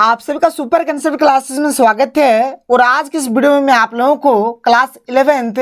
आप सभी का सुपर कंसेप्ट क्लासेस में स्वागत है। और आज की इस वीडियो में मैं आप लोगों को क्लास 11th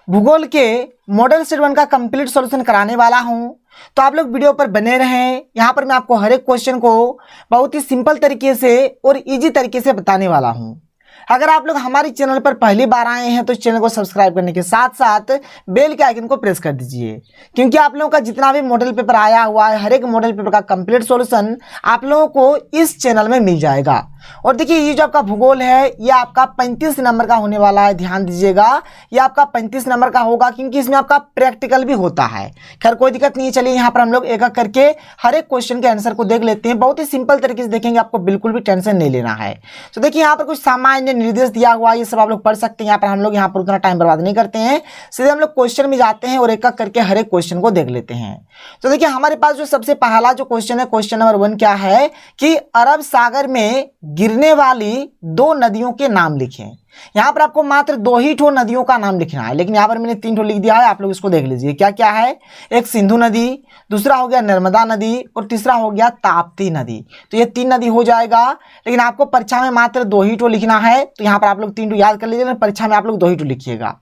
भूगोल के मॉडल सेट 1 का कंप्लीट सॉल्यूशन कराने वाला हूं। तो आप लोग वीडियो पर बने रहें। यहां पर मैं आपको हर एक क्वेश्चन को बहुत ही सिंपल तरीके से और इजी तरीके से बताने वाला हूं। अगर आप लोग हमारे चैनल पर पहली बार आए हैं तो चैनल को सब्सक्राइब करने के साथ साथ बेल के आइकन को प्रेस कर दीजिए, क्योंकि आप लोगों का जितना भी मॉडल पेपर आया हुआ है हर एक मॉडल पेपर का कंप्लीट सॉल्यूशन आप लोगों को इस चैनल में मिल जाएगा। और देखिए ये जो आपका भूगोल है ये आपका 35 नंबर का होने वाला है। ध्यान दीजिएगा, ये आपका 35 नंबर का होगा, क्योंकि इसमें आपका प्रैक्टिकल भी होता है। खैर कोई दिक्कत नहीं है। चलिए यहाँ पर हम लोग एक एक करके हर एक क्वेश्चन के आंसर को देख लेते हैं। बहुत ही सिंपल तरीके से देखेंगे, आपको बिल्कुल भी टेंशन नहीं लेना है। तो देखिए यहाँ पर कुछ सामान्य निर्देश दिया हुआ है, ये सब आप लोग पढ़ सकते हैं। यहाँ पर हम लोग यहाँ पर उतना टाइम बर्बाद नहीं करते हैं, सीधे हम लोग क्वेश्चन में जाते हैं और एक एक करके हर एक क्वेश्चन को देख लेते हैं। तो देखिए हमारे पास जो सबसे पहला जो क्वेश्चन है, क्वेश्चन नंबर 1 क्या है कि अरब सागर में गिरने वाली 2 नदियों के नाम लिखें। यहां पर आपको मात्र 2 ही ठो नदियों का नाम लिखना है, लेकिन यहां पर मैंने 3 ठो लिख दिया है। आप लोग इसको देख लीजिए क्या क्या है। एक सिंधु नदी, दूसरा हो गया नर्मदा नदी और तीसरा हो गया ताप्ती नदी। तो ये 3 नदी हो जाएगा, लेकिन आपको परीक्षा में मात्र 2 ही ठो लिखना है। तो यहाँ पर आप लोग 3 ठो याद कर लीजिए, परीक्षा में आप लोग 2 ही ठो लिखिएगा।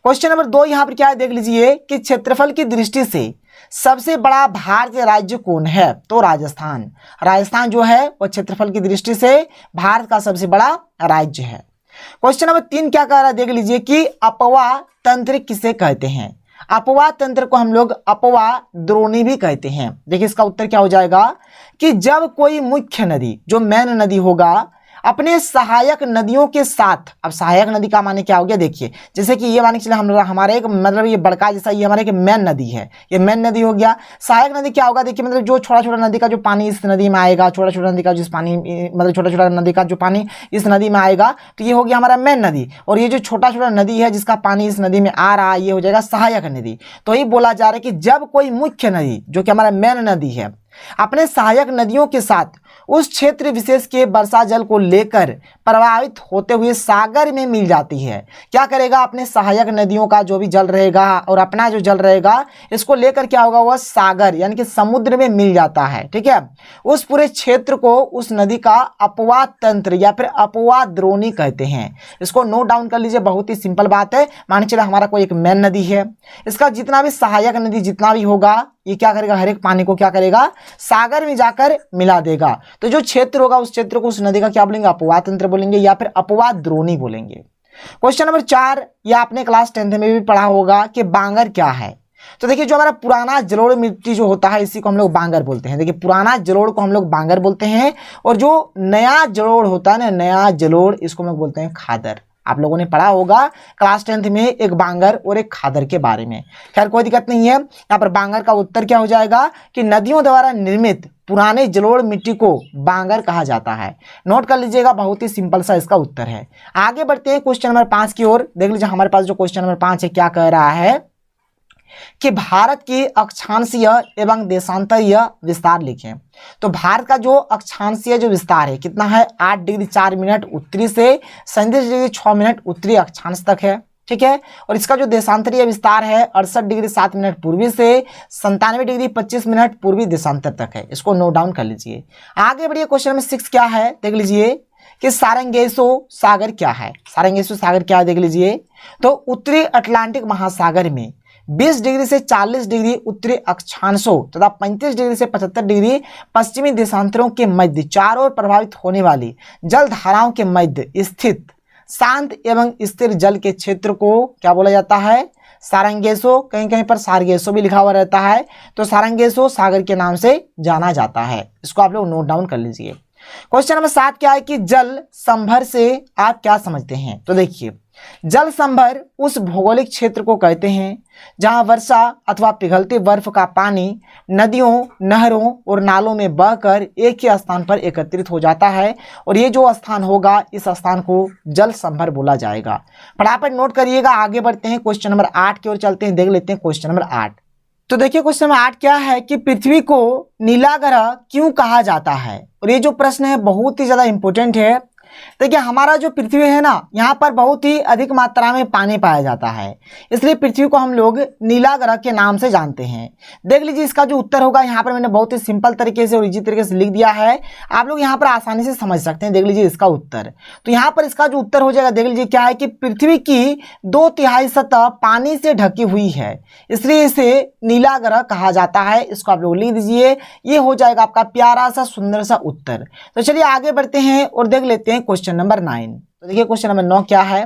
क्वेश्चन नंबर 2 यहाँ पर क्या है देख लीजिए कि क्षेत्रफल की दृष्टि से सबसे बड़ा भारतीय राज्य कौन है? तो राजस्थान। राजस्थान जो है वो क्षेत्रफल की दृष्टि से भारत का सबसे बड़ा राज्य है। क्वेश्चन नंबर 3 क्या कह रहा है देख लीजिए कि अपवाह तंत्र किसे कहते हैं? अपवाह तंत्र को हम लोग अपवाह द्रोणी भी कहते हैं। देखिए इसका उत्तर क्या हो जाएगा कि जब कोई मुख्य नदी जो मेन नदी होगा अपने सहायक नदियों के साथ। अब सहायक नदी का माने क्या हो गया, देखिए जैसे कि ये माने चले हम हमारे एक मतलब ये बड़का जैसा ये हमारे एक मेन नदी है, ये मेन नदी हो गया। सहायक नदी क्या होगा, देखिए मतलब जो छोटा छोटा नदी का जो पानी इस नदी में आएगा, छोटा छोटा नदी का जिस पानी मतलब छोटा छोटा नदी का जो पानी इस नदी में आएगा, तो ये हो गया हमारा मेन नदी। और ये जो छोटा छोटा नदी है जिसका पानी इस नदी में आ रहा है ये हो जाएगा सहायक नदी। तो ये बोला जा रहा है कि जब कोई मुख्य नदी जो कि हमारा मेन नदी है अपने सहायक नदियों के साथ उस क्षेत्र विशेष के वर्षा जल को लेकर प्रभावित होते हुए सागर में मिल जाती है, क्या करेगा अपने सहायक नदियों का जो भी जल रहेगा और अपना जो जल रहेगा इसको लेकर क्या होगा, वह सागर यानी कि समुद्र में मिल जाता है। ठीक है, उस पूरे क्षेत्र को उस नदी का अपवाह तंत्र या फिर अपवाह द्रोणी कहते हैं। इसको नोट डाउन कर लीजिए, बहुत ही सिंपल बात है। मान चलिए हमारा कोई एक मेन नदी है, इसका जितना भी सहायक नदी जितना भी होगा ये क्या करेगा, हर एक पानी को क्या करेगा, सागर में जाकर मिला देगा। तो जो क्षेत्र होगा उस क्षेत्र को उस नदी का क्या बोलेंगे, अपवाह तंत्र बोलेंगे या फिर अपवाह द्रोणी बोलेंगे। क्वेश्चन नंबर 4 ये आपने क्लास 10th में भी पढ़ा होगा कि बांगर क्या है। तो देखिए जो हमारा पुराना जलोढ़ मिट्टी जो होता है इसी को हम लोग बांगर बोलते हैं। देखिए पुराना जलोढ़ को हम लोग बांगर बोलते हैं, और जो नया जलोढ़ होता है ना, नया जलोढ़, इसको हम लोग बोलते हैं खादर। आप लोगों ने पढ़ा होगा क्लास 10th में एक बांगर और एक खादर के बारे में। खैर कोई दिक्कत नहीं है। यहाँ पर बांगर का उत्तर क्या हो जाएगा कि नदियों द्वारा निर्मित पुराने जलोढ़ मिट्टी को बांगर कहा जाता है। नोट कर लीजिएगा, बहुत ही सिंपल सा इसका उत्तर है। आगे बढ़ते हैं क्वेश्चन नंबर 5 की ओर। देख लीजिए हमारे पास जो क्वेश्चन नंबर 5 है क्या कह रहा है कि भारत की अक्षांशीय एवं देशांतरीय विस्तार लिखें। तो भारत का जो अक्षांशीय जो विस्तार है कितना है, 8 डिग्री 4 मिनट उत्तरी से 37 डिग्री 6 मिनट उत्तरी अक्षांश तक है। ठीक है, और इसका जो देशांतरीय विस्तार है 68 डिग्री 7 मिनट पूर्वी से 97 डिग्री 25 मिनट पूर्वी देशांतर तक है। इसको नोट डाउन कर लीजिए। आगे बढ़िए क्वेश्चन नंबर 6 क्या है देख लीजिए कि सारंगेसो सागर क्या है। सारंगेसो सागर क्या है देख लीजिए। तो उत्तरी अटलांटिक महासागर में 20 डिग्री से 40 डिग्री उत्तरी अक्षांशों तथा 35 डिग्री से 75 डिग्री पश्चिमी देशांतरों के मध्य चारों ओर प्रभावित होने वाली जल धाराओं के मध्य स्थित शांत एवं स्थिर जल के क्षेत्र को क्या बोला जाता है, सारंगेसो। कहीं कहीं पर सारगेसो भी लिखा हुआ रहता है, तो सारंगेसो सागर के नाम से जाना जाता है। इसको आप लोग नोट डाउन कर लीजिए। क्वेश्चन नंबर 7 क्या है कि जल संभर से आप क्या समझते हैं। तो देखिए जल संभर उस भौगोलिक क्षेत्र को कहते हैं जहां वर्षा अथवा पिघलते बर्फ का पानी नदियों, नहरों और नालों में बहकर एक ही स्थान पर एकत्रित हो जाता है, और ये जो स्थान होगा इस स्थान को जल संभर बोला जाएगा। फटाफट नोट करिएगा। आगे बढ़ते हैं क्वेश्चन नंबर 8 की ओर चलते हैं। देख लेते हैं क्वेश्चन नंबर 8। तो देखिए क्वेश्चन नंबर 8 क्या है कि पृथ्वी को नीला ग्रह क्यों कहा जाता है। और ये जो प्रश्न है बहुत ही ज्यादा इंपॉर्टेंट है। देखिए हमारा जो पृथ्वी है ना, यहाँ पर बहुत ही अधिक मात्रा में पानी पाया जाता है, इसलिए पृथ्वी को हम लोग नीला ग्रह के नाम से जानते हैं। देख लीजिए इसका जो उत्तर होगा, यहाँ पर मैंने बहुत ही सिंपल तरीके से और इजी तरीके से लिख दिया है, आप लोग यहाँ पर आसानी से समझ सकते हैं। देख लीजिए इसका उत्तर, तो यहाँ पर इसका जो उत्तर हो जाएगा, देख लीजिए क्या है कि पृथ्वी की 2/3 सतह पानी से ढकी हुई है, इसलिए इसे नीला ग्रह कहा जाता है। इसको आप लोग लिख दीजिए, ये हो जाएगा आपका प्यारा सा सुंदर सा उत्तर। तो चलिए आगे बढ़ते हैं और देख लेते हैं क्वेश्चन नंबर 9। तो देखिए क्वेश्चन नंबर 9 क्या है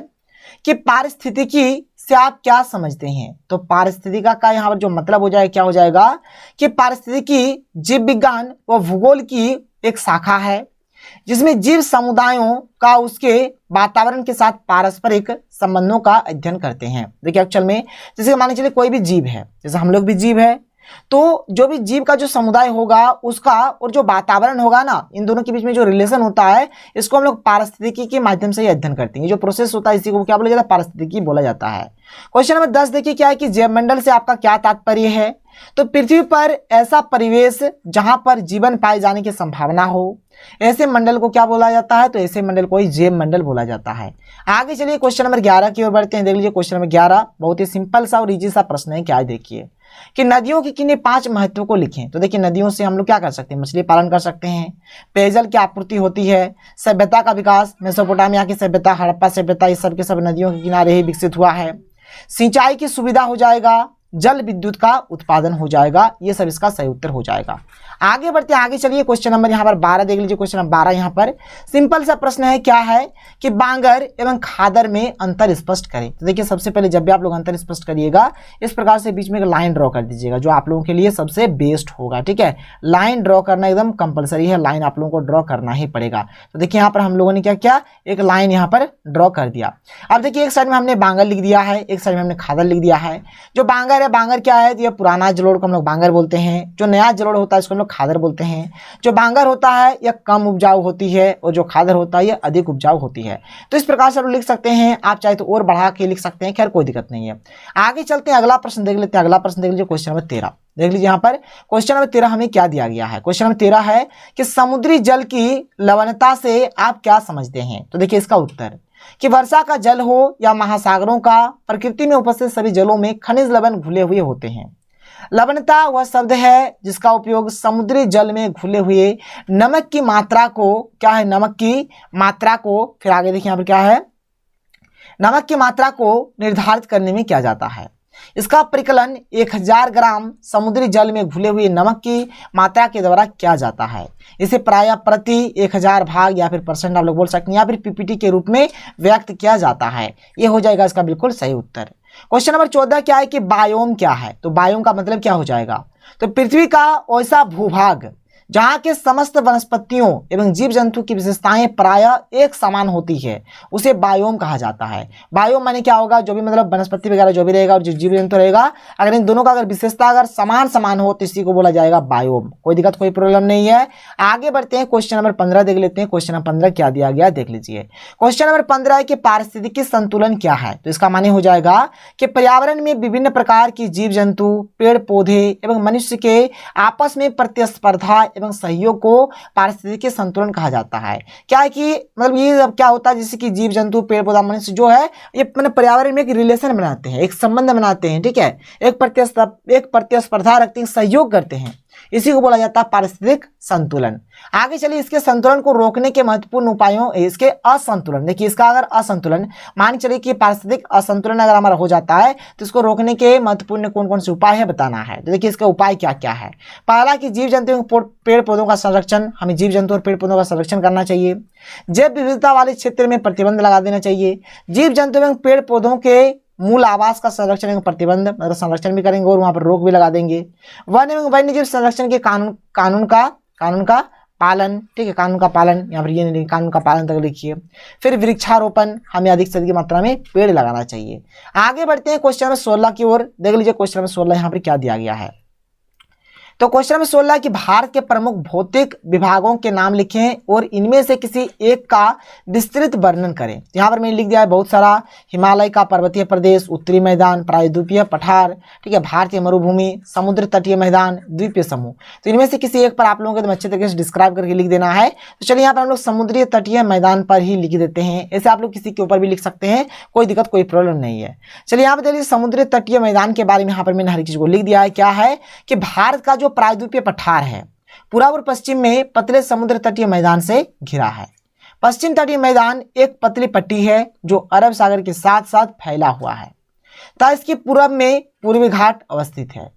कि पारिस्थितिकी से आप क्या समझते हैं। तो पारिस्थितिका का यहाँ पर जो मतलब हो जाएगा, क्या हो जाएगा कि पारिस्थितिकी जीव विज्ञान व भूगोल की एक शाखा है, जिसमें जीव समुदायों का उसके वातावरण के साथ पारस्परिक संबंधों का अध्ययन करते हैं। देखिए एक्चुअल में जैसे मान लीजिए कोई भी जीव है, जैसे हम लोग भी जीव है, तो जो भी जीव का जो समुदाय होगा उसका और जो वातावरण होगा ना, इन दोनों के बीच में जो रिलेशन होता है, इसको हम लोग पारिस्थितिकी के माध्यम से ही अध्ययन करते हैं। जो प्रोसेस होता है इसी को क्या बोला जाता है, पारिस्थितिकी बोला जाता है। क्वेश्चन नंबर 10 देखिए क्या है कि जैवमंडल से आपका क्या तात्पर्य है। तो पृथ्वी पर ऐसा परिवेश जहां पर जीवन पाए जाने की संभावना हो, ऐसे मंडल को क्या बोला जाता है, तो ऐसे मंडल को ही जैव मंडल बोला जाता है। आगे चलिए क्वेश्चन नंबर 11 की ओर बढ़ते हैं। देख लीजिए क्वेश्चन नंबर 11 बहुत ही सिंपल सा और इजी सा प्रश्न है। क्या है देखिए कि नदियों की किन्हीं 5 महत्व को लिखें। तो देखिए नदियों से हम लोग क्या कर सकते हैं, मछली पालन कर सकते हैं, पेयजल की आपूर्ति होती है, सभ्यता का विकास, मेसोपोटामिया की सभ्यता, हड़प्पा सभ्यता, ये सब के सब नदियों के किनारे ही विकसित हुआ है, सिंचाई की सुविधा हो जाएगा, जल विद्युत का उत्पादन हो जाएगा, ये सब इसका सही उत्तर हो जाएगा। आगे बढ़ते हैं, आगे चलिए क्वेश्चन नंबर यहाँ पर 12 देख लीजिए। क्वेश्चन नंबर 12 यहाँ पर सिंपल सा प्रश्न है। क्या है कि बांगर एवं खादर में अंतर स्पष्ट करें। तो देखिए सबसे पहले जब भी आप लोग अंतर स्पष्ट करिएगा, इस प्रकार से बीच में एक लाइन ड्रॉ कर दीजिएगा, जो आप लोगों के लिए सबसे बेस्ट होगा। ठीक है, लाइन ड्रॉ करना एकदम कंपलसरी है, लाइन आप लोगों को ड्रॉ करना ही पड़ेगा। तो देखिए यहाँ पर हम लोगों ने क्या किया, एक लाइन यहाँ पर ड्रॉ कर दिया। अब देखिए एक साइड में हमने बांगर लिख दिया है, एक साइड में हमने खादर लिख दिया है। जो बांगर है, बांगर क्या है, ये पुराना जलोढ़ को हम लोग बांगर बोलते हैं, जो नया जलोढ़ होता है इसको हम लोग खादर बोलते हैं। जो बांगर होता है यह कम उपजाऊ होती है और जो खादर होता है यह अधिक उपजाऊ होती है। तो इस प्रकार से आप लिख सकते हैं, आप चाहे तो और बढ़ा के लिख सकते हैं, खैर कोई दिक्कत नहीं है। आगे चलते हैं, अगला प्रश्न देख लेते हैं। अगला प्रश्न देख लीजिए क्वेश्चन नंबर 13 देख लीजिए। यहाँ पर क्वेश्चन नंबर 13 हमें क्या दिया गया है। क्वेश्चन नंबर 13 है कि समुद्री जल की लवणता से आप क्या समझते हैं। तो देखिए इसका उत्तर कि वर्षा का जल हो या महासागरों का, प्रकृति में उपस्थित सभी जलों में खनिज लवण घुले हुए होते हैं। लवणता वह शब्द है जिसका उपयोग समुद्री जल में घुले हुए नमक की मात्रा को, क्या है, नमक की मात्रा को, फिर आगे देखिए यहाँ पर क्या है, नमक की मात्रा को निर्धारित करने में किया जाता है। इसका परिकलन 1000 ग्राम समुद्री जल में घुले हुए नमक की मात्रा के द्वारा किया जाता है। इसे प्रायः प्रति 1000 भाग या फिर परसेंट आप लोग बोल सकते हैं, या फिर पीपीटी के रूप में व्यक्त किया जाता है। ये हो जाएगा इसका बिल्कुल सही उत्तर। क्वेश्चन नंबर 14 क्या है कि बायोम क्या है। तो बायोम का मतलब क्या हो जाएगा, तो पृथ्वी का ऐसा भूभाग जहाँ के समस्त वनस्पतियों एवं जीव जंतु की विशेषताएं प्रायः एक समान होती है, उसे बायोम कहा जाता है। बायोम माने क्या होगा, जो भी मतलब वनस्पति वगैरह जो भी रहेगा और जो जीव जंतु रहेगा, अगर इन दोनों का अगर विशेषता अगर समान समान हो तो इसी को बोला जाएगा बायोम। कोई दिक्कत कोई प्रॉब्लम नहीं है। आगे बढ़ते हैं, क्वेश्चन नंबर 15 देख लेते हैं। क्वेश्चन नंबर 15 क्या दिया गया देख लीजिए। क्वेश्चन नंबर 15 है कि पारिस्थितिकी संतुलन क्या है। तो इसका माने हो जाएगा कि पर्यावरण में विभिन्न प्रकार की जीव जंतु, पेड़ पौधे एवं मनुष्य के आपस में प्रतिस्पर्धा एवं सहयोग को पारिस्थितिकी संतुलन कहा जाता है। क्या है कि मतलब ये अब क्या होता है, जैसे कि जीव जंतु, पेड़ पौधा, मनुष्य जो है, ये मैंने पर्यावरण में एक रिलेशन बनाते हैं, एक संबंध बनाते हैं। ठीक है, एक प्रतिस्पर्धा रखते हैं, सहयोग करते हैं, इसी को बोला जाता है पारिस्थितिक संतुलन। आगे चलिए, इसके संतुलन को रोकने के महत्वपूर्ण उपायों, इसके असंतुलन, देखिए इसका अगर असंतुलन, मान चलिए कि पारिस्थितिक असंतुलन अगर हमारा हो जाता है तो इसको रोकने के महत्वपूर्ण कौन कौन से उपाय है बताना है। तो देखिए इसके उपाय क्या क्या है। पहला कि जीव जंतु पेड़ पौधों का संरक्षण, हमें जीव जंतु और पेड़ पौधों का संरक्षण करना चाहिए। जैव विविधता वाले क्षेत्र में प्रतिबंध लगा देना चाहिए। जीव जंतु एवं पेड़ पौधों के मूल आवास का संरक्षण एवं प्रतिबंध, मतलब संरक्षण भी करेंगे और वहां पर रोक भी लगा देंगे। वन एवं वन्यजीव संरक्षण के कानून का पालन, ठीक है, कानून का पालन, यहाँ पर ये नहीं, कानून का पालन तक लिखिए। फिर वृक्षारोपण, हमें अधिक से अधिक मात्रा में पेड़ लगाना चाहिए। आगे बढ़ते हैं क्वेश्चन नंबर 16 की ओर, देख लीजिए क्वेश्चन नंबर 16 यहाँ पर क्या दिया गया है। तो क्वेश्चन नंबर 16 कि भारत के प्रमुख भौतिक विभागों के नाम लिखें और इनमें से किसी एक का विस्तृत वर्णन करें। यहाँ पर मैंने लिख दिया है बहुत सारा, हिमालय का पर्वतीय प्रदेश, उत्तरी मैदान, प्रायद्वीपीय पठार, ठीक है, भारतीय मरुभूमि, समुद्र तटीय मैदान, द्वीपीय समूह। तो इनमें से किसी एक पर आप लोगों को एकदम अच्छे तरीके से डिस्क्राइब करके लिख देना है। तो चलिए यहाँ पर हम लोग समुद्री तटीय मैदान पर ही लिख देते हैं। ऐसे आप लोग किसी के ऊपर भी लिख सकते हैं, कोई दिक्कत कोई प्रॉब्लम नहीं है। चलिए यहाँ पर देखिए समुद्री तटीय मैदान के बारे में यहाँ पर मैंने हर चीज को लिख दिया है। क्या है कि भारत का जो प्रायद्वीपीय पठार है पूर्व और पश्चिम में पतले समुद्र तटीय मैदान से घिरा है। पश्चिम तटीय मैदान एक पतली पट्टी है जो अरब सागर के साथ साथ फैला हुआ है तथा इसके पूर्व में पूर्वी घाट अवस्थित है।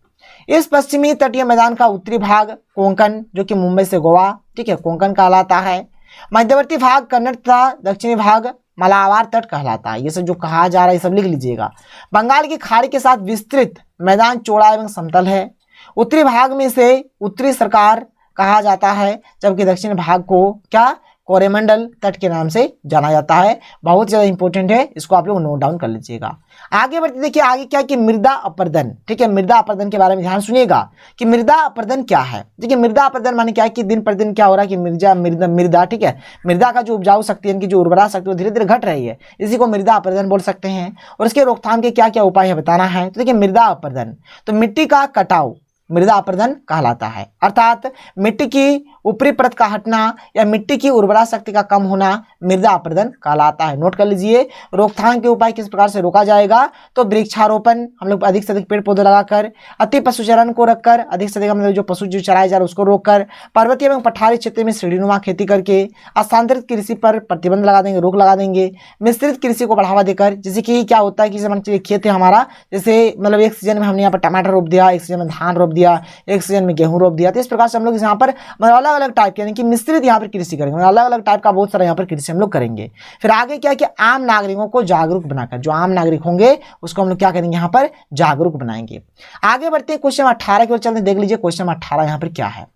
इस पश्चिमी तटीय मैदान का उत्तरी भाग कोंकण जो कि मुंबई से गोवा, ठीक है, कोंकण कहलाता है। मध्यवर्ती भाग कन्नड़ तथा दक्षिणी भाग मलाबार तट कहलाता है। ये सब जो कहा जा रहा है ये सब लिख लीजिएगा। बंगाल की खाड़ी के साथ विस्तृत मैदान चौड़ा एवं समतल है। उत्तरी भाग में से उत्तरी सरकार कहा जाता है जबकि दक्षिण भाग को क्या कोरेमंडल तट के नाम से जाना जाता है। बहुत ज़्यादा इंपॉर्टेंट है, इसको आप लोग नोट डाउन कर लीजिएगा। आगे बढ़ते देखिए आगे क्या कि मृदा अपरदन, ठीक है, मृदा अपरदन के बारे में ध्यान सुनिएगा कि मृदा अपरदन क्या है। देखिए मृदा अपरदन माने क्या है कि दिन प्रतिदिन क्या हो रहा है कि मृदा ठीक है, मृदा का जो उपजाऊ शक्ति है, इनकी जो उर्वरा शक्ति वो धीरे धीरे घट रही है, इसी को मृदा अपरदन बोल सकते हैं। और इसके रोकथाम के क्या क्या उपाय है बताना है। तो देखिए मृदा अपरदन तो मिट्टी का कटाव मृदा अपरदन कहलाता है, अर्थात मिट्टी की ऊपरी परत का हटना या मिट्टी की उर्वरा शक्ति का कम होना मृदा अपरदन कहलाता है। नोट कर लीजिए। रोकथाम के उपाय किस प्रकार से रोका जाएगा, तो वृक्षारोपण, हम लोग अधिक से अधिक पेड़ पौधे लगाकर, अति पशुचरण को रखकर, अधिक से अधिक मतलब जो पशु जो चराए जा रहे उसको रोककर, पर्वतीय एवं पठारी क्षेत्र में सीढ़ीनुमा खेती करके, स्थानांतरित कृषि पर प्रतिबंध लगा देंगे, रोक लगा देंगे, मिश्रित कृषि को बढ़ावा देकर, जैसे कि क्या होता है कि जैसे खेत है हमारा, जैसे मतलब एक सीजन में हमने यहाँ पर टमाटर रोप दिया, एक सीजन में धान रोप दिया, एक सीजन में गेहूं रोप दिया। तो इस प्रकार से हम लोग यहाँ पर अलग अलग टाइप यानी कि मिश्रित यहाँ पर कृषि करेंगे, अलग अलग टाइप का बहुत सारा यहाँ पर कृषि हम लोग करेंगे। फिर आगे क्या कि आम नागरिकों को जागरूक बनाकर, जो आम नागरिक होंगे उसको हम लोग क्या करेंगे यहाँ पर जागरूक बनाएंगे। आगे बढ़ते हैं क्वेश्चन 18 की ओर चलते, देख लीजिए क्वेश्चन 18 यहाँ पर क्या है।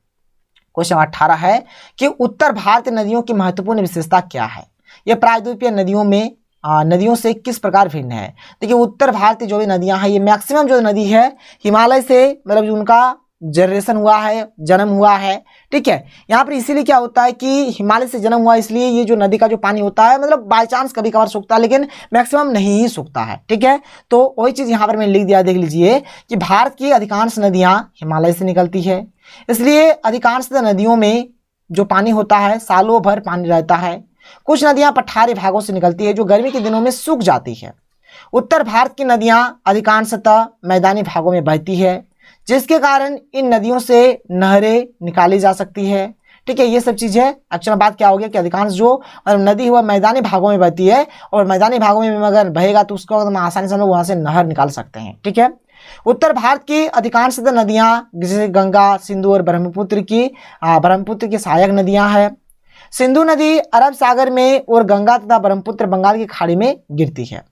क्वेश्चन 18 है कि उत्तर भारतीय नदियों की महत्वपूर्ण विशेषता क्या है, ये प्रायद्वीपीय नदियों से किस प्रकार भिन्न है। देखिए उत्तर भारतीय जो भी नदियां हैं ये मैक्सिमम जो नदी है हिमालय से मतलब जो उनका जनरेशन हुआ है, जन्म हुआ है, ठीक है। यहाँ पर इसीलिए क्या होता है कि हिमालय से जन्म हुआ, इसलिए ये जो नदी का जो पानी होता है मतलब बाय चांस कभी कभार सूखता है लेकिन मैक्सिमम नहीं ही सूखता है, ठीक है। तो वही चीज़ यहाँ पर मैंने लिख दिया, देख लीजिए कि भारत की अधिकांश नदियाँ हिमालय से निकलती है, इसलिए अधिकांश नदियों में जो पानी होता है सालों भर पानी रहता है। कुछ नदियाँ पठारी भागों से निकलती है जो गर्मी के दिनों में सूख जाती है। उत्तर भारत की नदियाँ अधिकांशतः मैदानी भागों में बहती है जिसके कारण इन नदियों से नहरें निकाली जा सकती है, ठीक है। ये सब चीज़ है। एक्चुअल बात क्या हो गया कि अधिकांश जो नदी हुआ मैदानी भागों में बहती है और मैदानी भागों में अगर बहेगा तो उसको आसानी से हम लोग वहाँ से नहर निकाल सकते हैं, ठीक है। उत्तर भारत की अधिकांश नदियाँ जैसे गंगा, सिंधु और ब्रह्मपुत्र की सहायक नदियाँ हैं। सिंधु नदी अरब सागर में और गंगा तथा ब्रह्मपुत्र बंगाल की खाड़ी में गिरती है।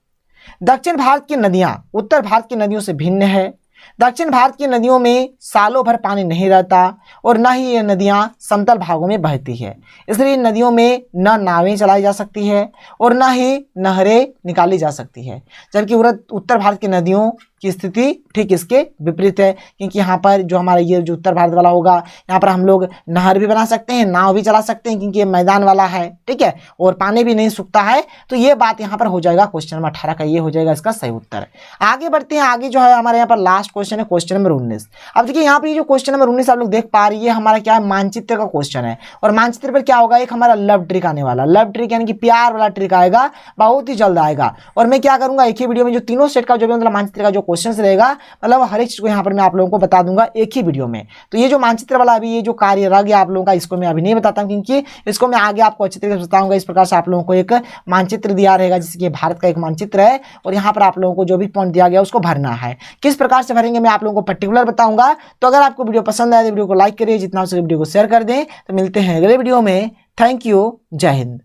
दक्षिण भारत की नदियाँ उत्तर भारत की नदियों से भिन्न है। दक्षिण भारत की नदियों में सालों भर पानी नहीं रहता और न ही ये नदियाँ समतल भागों में बहती है, इसलिए इन नदियों में न नावें चलाई जा सकती है और न ही नहरें निकाली जा सकती है। जबकि उत्तर भारत की नदियों की स्थिति ठीक इसके विपरीत है, क्योंकि यहाँ पर जो हमारा ये जो उत्तर भारत वाला होगा यहाँ पर हम लोग नहर भी बना सकते हैं, नाव भी चला सकते हैं क्योंकि ये मैदान वाला है, ठीक है, और पानी भी नहीं सूखता है। तो ये बात यहाँ पर हो जाएगा क्वेश्चन नंबर 18 का, ये हो जाएगा इसका सही उत्तर। आगे बढ़ते हैं, आगे जो है हमारे यहाँ पर लास्ट क्वेश्चन है क्वेश्चन नंबर 19। अब देखिए यहाँ पर ये जो क्वेश्चन नंबर 19 आप लोग देख पा रही है हमारा क्या है मानचित्र का क्वेश्चन है और मानचित्र पर क्या होगा एक हमारा लव ट्रिक आने वाला, लव ट्रिक यानी कि प्यार वाला ट्रिक आएगा, बहुत ही जल्द आएगा। और मैं क्या करूंगा एक ही वीडियो में जो तीनों सेट का जो भी मतलब मानचित्र का जो क्वेश्चन रहेगा मतलब हर एक चीज को यहाँ पर मैं आप लोगों को बता दूंगा एक ही वीडियो में। तो ये जो मानचित्र वाला अभी ये जो कार्य रह गया आप लोगों का इसको मैं अभी नहीं बताता हूँ क्योंकि इसको मैं आगे आपको अच्छी तरीके से बताऊंगा। इस प्रकार से आप लोगों को एक मानचित्र दिया रहेगा जैसे कि भारत का एक मानचित्र है और यहाँ पर आप लोगों को जो भी पॉइंट दिया गया उसको भरना है। किस प्रकार से भरेंगे मैं आप लोगों को पर्टिकुलर बताऊंगा। तो अगर आपको वीडियो पसंद आए तो वीडियो को लाइक करिए, जितना हो सके वीडियो को शेयर कर दें। तो मिलते हैं अगले वीडियो में। थैंक यू, जय हिंद।